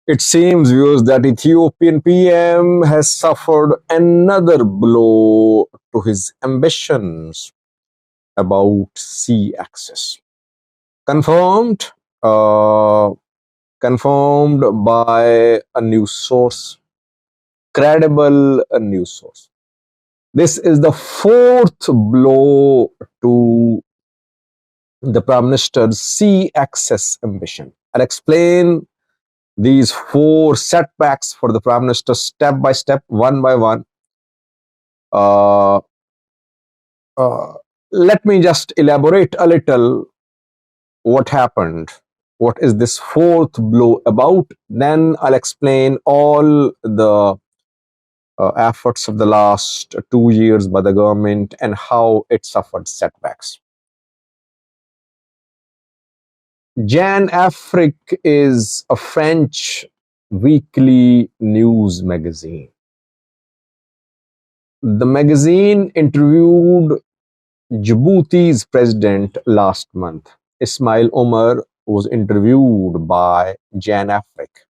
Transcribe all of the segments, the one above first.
It seems, viewers, that Ethiopian PM has suffered another blow to his ambitions about sea access. Confirmed, uh, confirmed by a news source, credible news source. This is the fourth blow to the Prime Minister's sea access ambition. I'll explain these four setbacks for the Prime Minister step by step, one by one. Uh, uh, Let me just elaborate a little what happened. What is this fourth blow about? Then I'll explain all the efforts of the last 2 years by the government and how it suffered setbacks. Jeune Afrique is a French weekly news magazine. The magazine interviewed Djibouti's president last month. Ismail Omar was interviewed by Jeune Afrique.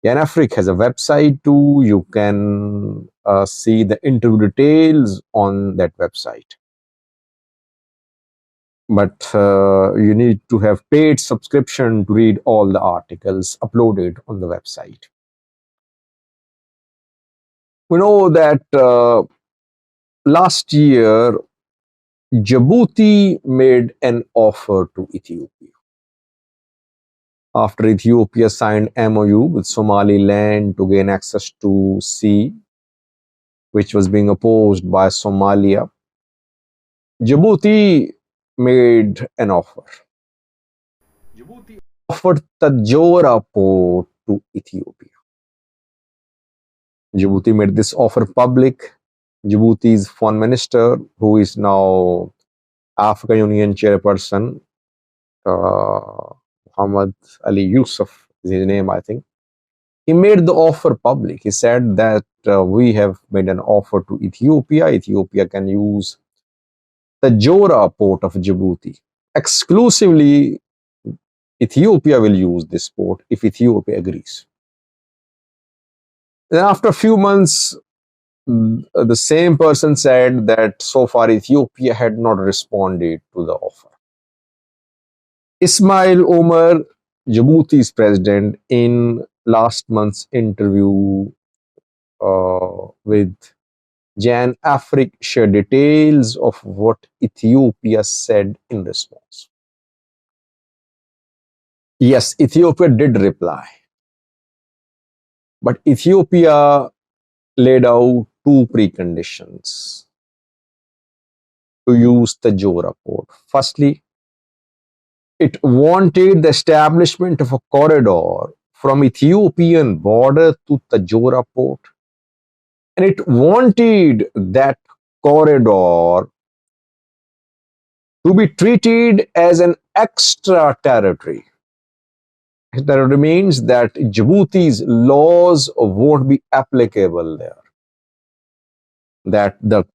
Jeune Afrique has a website too. You can see the interview details on that website. But you need to have paid subscription to read all the articles uploaded on the website. We know that last year Djibouti made an offer to Ethiopia. After Ethiopia signed MOU with Somaliland to gain access to sea, which was being opposed by Somalia, Djibouti made an offer. Djibouti offered Tajora port to Ethiopia. Djibouti made this offer public. Djibouti's foreign minister, who is now African Union chairperson, Muhammad Ali Yusuf is his name, I think. He made the offer public. He said that we have made an offer to Ethiopia. Ethiopia can use the Jora port of Djibouti. Exclusively, Ethiopia will use this port if Ethiopia agrees. Then after a few months, the same person said that so far Ethiopia had not responded to the offer. Ismail Omar, Djibouti's president, in last month's interview with Jeune Afrique, shared details of what Ethiopia said in response. Yes, Ethiopia did reply, but Ethiopia laid out two preconditions to use the Jora port. Firstly, it wanted the establishment of a corridor from Ethiopian border to Tajora port, and it wanted that corridor to be treated as an extra territory. That means that Djibouti's laws won't be applicable there, that the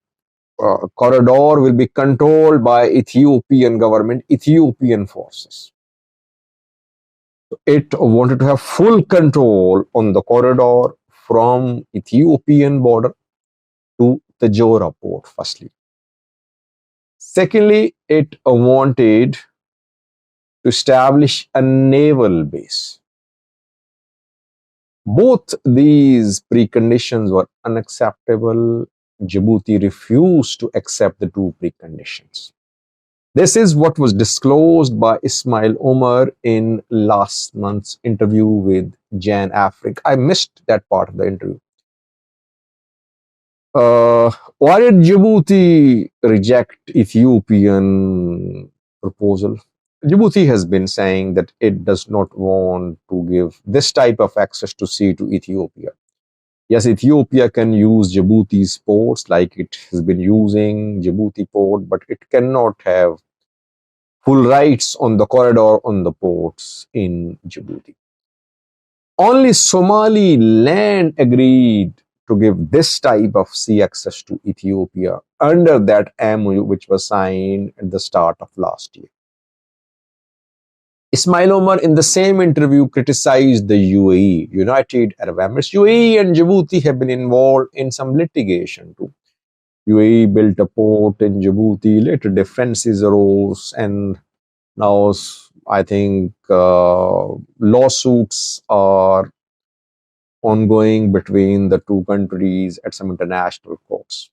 corridor will be controlled by Ethiopian government, Ethiopian forces. It wanted to have full control on the corridor from Ethiopian border to the Jora port, firstly. Secondly, it wanted to establish a naval base. Both these preconditions were unacceptable. Djibouti refused to accept the two preconditions. This is what was disclosed by Ismail Omar in last month's interview with Jeune Afrique. I missed that part of the interview. Why did Djibouti reject Ethiopian proposal? Djibouti has been saying that it does not want to give this type of access to sea to Ethiopia. Yes, Ethiopia can use Djibouti's ports like it has been using Djibouti port, but it cannot have full rights on the corridor on the ports in Djibouti. Only Somaliland agreed to give this type of sea access to Ethiopia under that MOU which was signed at the start of last year. Ismail Omar, in the same interview, criticized the UAE, United Arab Emirates. UAE and Djibouti have been involved in some litigation too. UAE built a port in Djibouti, later differences arose, and now I think lawsuits are ongoing between the two countries at some international courts.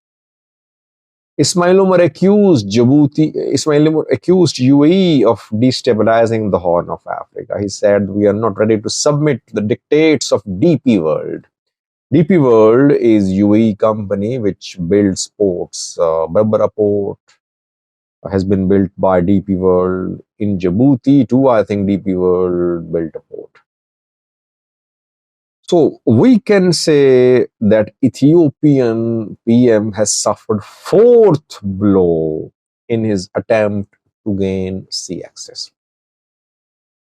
Ismail Omar accused UAE of destabilizing the Horn of Africa. He said, "We are not ready to submit to the dictates of DP World." DP World is UAE company which builds ports. Berbera port has been built by DP World. In Djibouti too, I think DP World built a port. So we can say that Ethiopian PM has suffered fourth blow in his attempt to gain sea access.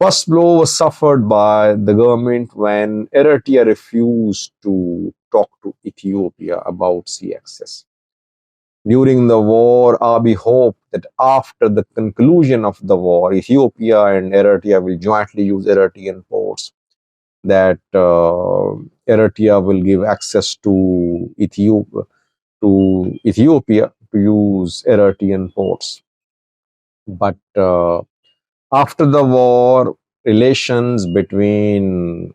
First blow was suffered by the government when Eritrea refused to talk to Ethiopia about sea access. During the war, Abiy hoped that after the conclusion of the war, Ethiopia and Eritrea will jointly use Eritrean ports, that Eritrea will give access to Ethiopia to use Eritrean ports. But after the war, relations between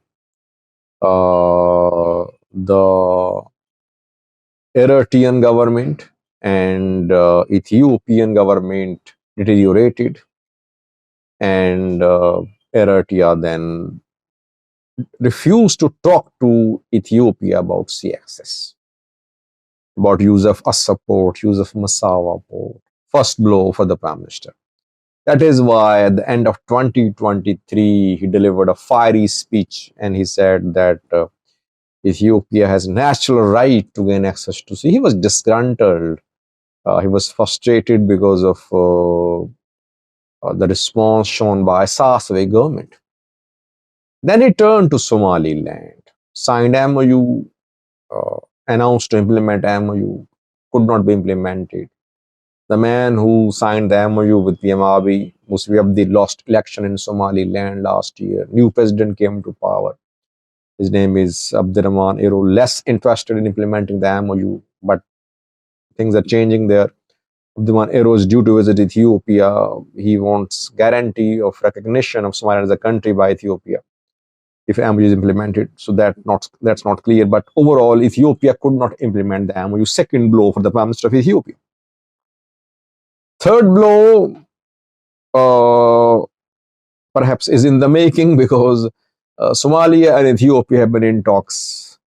the Eritrean government and Ethiopian government deteriorated, and Eritrea then refused to talk to Ethiopia about sea access, about use of Assa port, use of Massawa port. First blow for the Prime Minister. That is why at the end of 2023, he delivered a fiery speech and he said that Ethiopia has natural right to gain access to sea. He was disgruntled. He was frustrated because of the response shown by Saswe government. Then he turned to Somaliland, signed MOU, announced to implement MOU, could not be implemented. The man who signed the MOU with PM Abiy, Musli Abdi, lost election in Somaliland last year. New president came to power. His name is Abdurrahman Ero, less interested in implementing the MOU, but things are changing there. Abdurrahman Ero is due to visit Ethiopia. He wants guarantee of recognition of Somalia as a country by Ethiopia if MOU is implemented. So that's not clear. But overall, Ethiopia could not implement the MOU. Second blow for the Prime Minister of Ethiopia. Third blow perhaps is in the making, because Somalia and Ethiopia have been in talks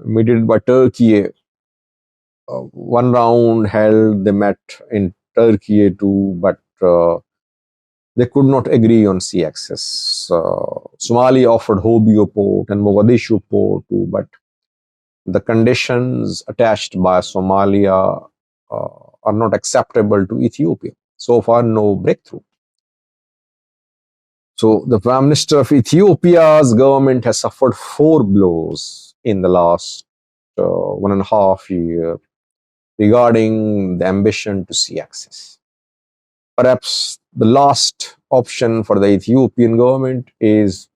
mediated by Turkey. One round held, they met in Turkey too, but they could not agree on sea access. Somalia offered Hobyo port and Mogadishu port too, but the conditions attached by Somalia are not acceptable to Ethiopia. So far, no breakthrough. So the Prime Minister of Ethiopia's government has suffered four blows in the last 1.5 years regarding the ambition to sea access. Perhaps the last option for the Ethiopian government is,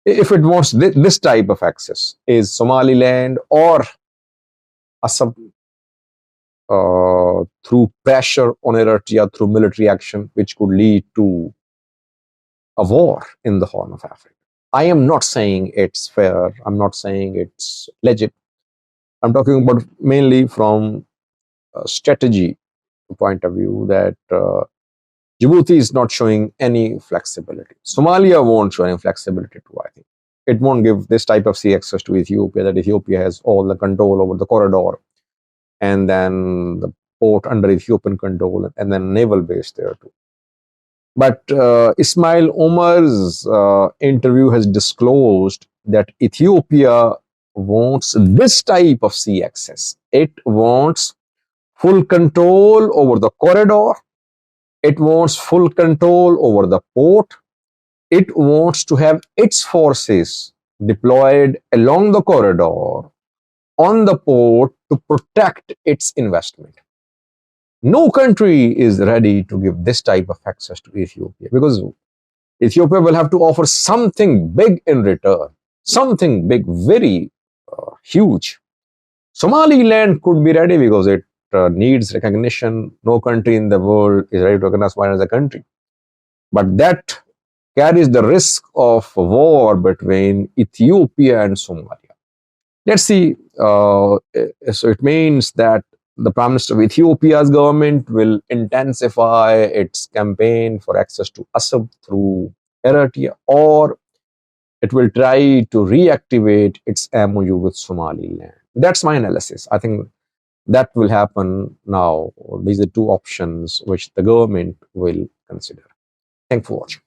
if it wants this type of access, is Somaliland or Assam, through pressure on Eritrea, through military action, which could lead to a war in the Horn of Africa. I am not saying it's fair. I'm not saying it's legit. I'm talking about mainly from a strategy point of view, that Djibouti is not showing any flexibility. Somalia won't show any flexibility too, I think. It won't give this type of sea access to Ethiopia, that Ethiopia has all the control over the corridor, and then the port under Ethiopian control, and then naval base there too. But Ismail Omar's interview has disclosed that Ethiopia wants this type of sea access. It wants full control over the corridor. It wants full control over the port. It wants to have its forces deployed along the corridor on the port to protect its investment. No country is ready to give this type of access to Ethiopia, because Ethiopia will have to offer something big in return, something big, very huge. Somaliland could be ready because it needs recognition. No country in the world is ready to recognize Somaliland as a country. But that carries the risk of war between Ethiopia and Somalia. Let's see. So it means that the Prime Minister of Ethiopia's government will intensify its campaign for access to Assab through Eritrea, or it will try to reactivate its MOU with Somaliland. That's my analysis. I think that will happen now. These are two options which the government will consider. Thanks for watching.